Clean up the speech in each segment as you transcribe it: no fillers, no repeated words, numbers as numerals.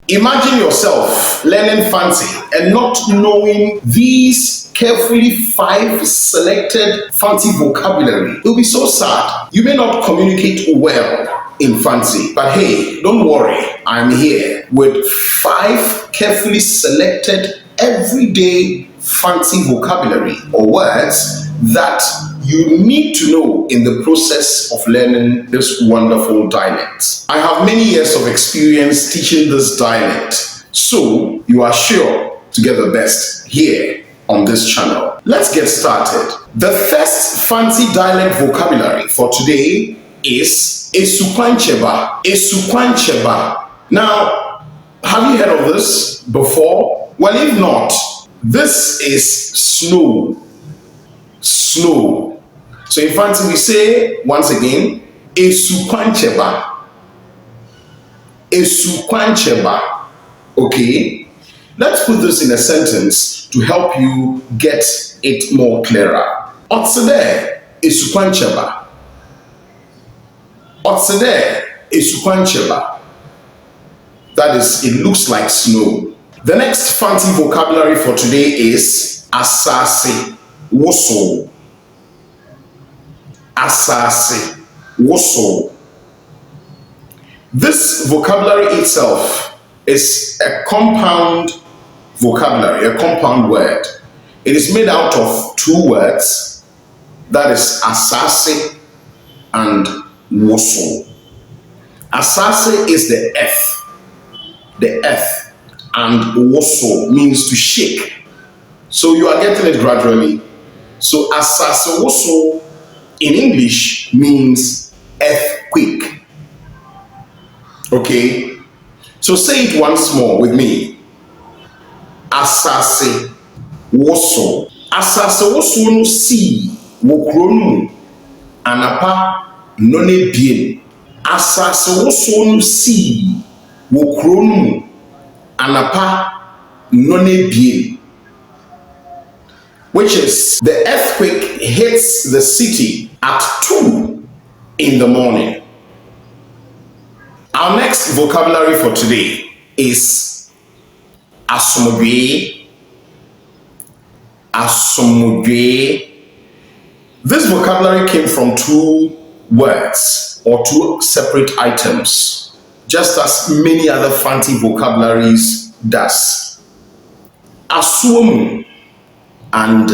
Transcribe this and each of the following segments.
Imagine yourself learning fancy and not knowing these carefully 5 selected fancy vocabulary. It will be so sad. You may not communicate well in fancy, but hey, don't worry. I'm here with 5 carefully selected everyday fancy vocabulary or words that you need to know in the process of learning this wonderful dialect. I have many years of experience teaching this dialect, so you are sure to get the best here on this channel. Let's get started. The first fancy dialect vocabulary for today is Esukwancheba. Esukwancheba. Now, have you heard of this before? Well, if not, this is snow. Snow. So in fancy we say once again, Esukwancheba. Esukwancheba. Okay? Let's put this in a sentence to help you get it more clearer. Otsede Esukwancheba. Otsede Esukwancheba. That is, it looks like snow. The next fancy vocabulary for today is Asase Woso. Asase Woso. This vocabulary itself is a compound vocabulary, a compound word. It is made out of 2 words, that is Asase and Woso. Asase is the earth, and Woso means to shake. So you are getting it gradually. So Asase Woso in English means earthquake. Okay? So say it once more with me. Asase Woso. Asase Woso no si wokromu anapa none bien. Asase Woso no si wokromu anapa none bien. Which is the earthquake hits the city at 2 in the morning. Our next vocabulary for today is Asomdwe. Asomdwe. This vocabulary came from 2 words or 2 separate items, just as many other fancy vocabularies does. Asuomu and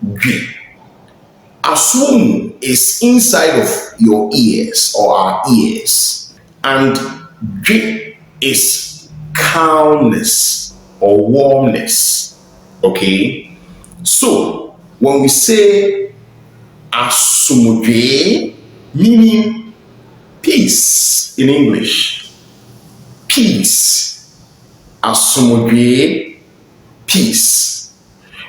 dwe. Asum is inside of your ears or our ears, and dwe is calmness or warmness. Okay, so when we say asumdwe, meaning peace in English, peace. Asumdwe, peace.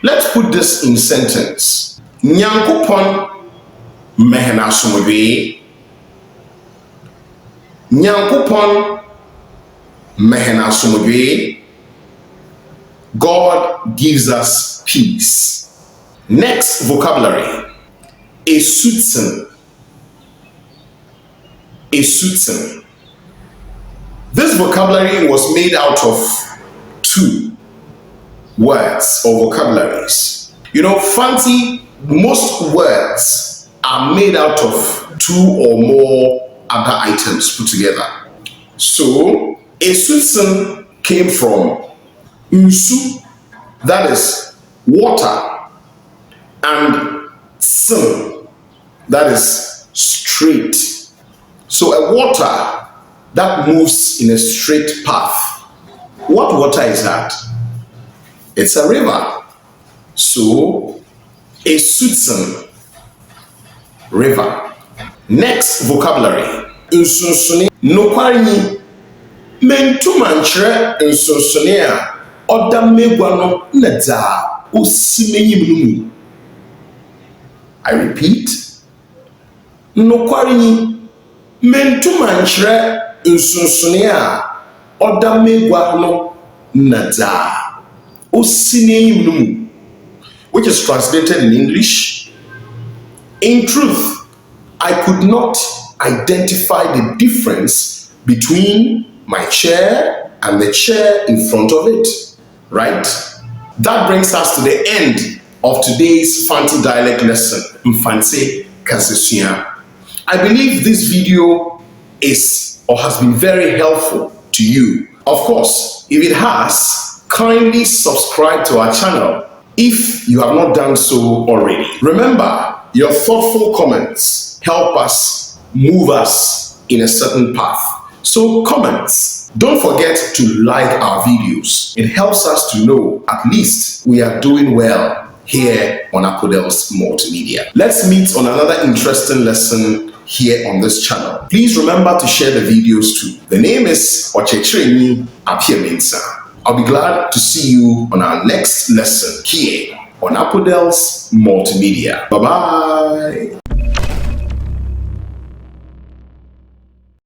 Let's put this in sentence. Nyankopon mehena asomdwe. Nyankopon mehena asomdwe. God gives us peace. Next vocabulary. Esutsen. Esutsen. This vocabulary was made out of 2 words or vocabularies. You know, fancy, most words are made out of 2 or more other items put together. So, Esutsen came from nsu, that is water, and sen, that is straight. So a water that moves in a straight path. What water is that? It's a river. So, Esutsen, river. Next vocabulary. Nsunsune. Nokwarinyi. Mentumanchre nsunsune a oda megwa no na dza osimenyim numu. I repeat. Nokwarinyi. Mentumanchre nsunsune a oda megwa no na dza osimenyim numu, which is translated in English. In truth, I could not identify the difference between my chair and the chair in front of it, right? That brings us to the end of today's Fante dialect lesson, Mfante Kasesua. I believe this video is or has been very helpful to you. Of course, if it has, kindly subscribe to our channel if you have not done so already. Remember, your thoughtful comments help us move us in a certain path. So comments. Don't forget to like our videos. It helps us to know at least we are doing well here on Akodel's Multimedia. Let's meet on another interesting lesson here on this channel. Please remember to share the videos too. The name is Ochechreni Apiemensa. I'll be glad to see you on our next lesson here on Akodel's Multimedia. Bye-bye.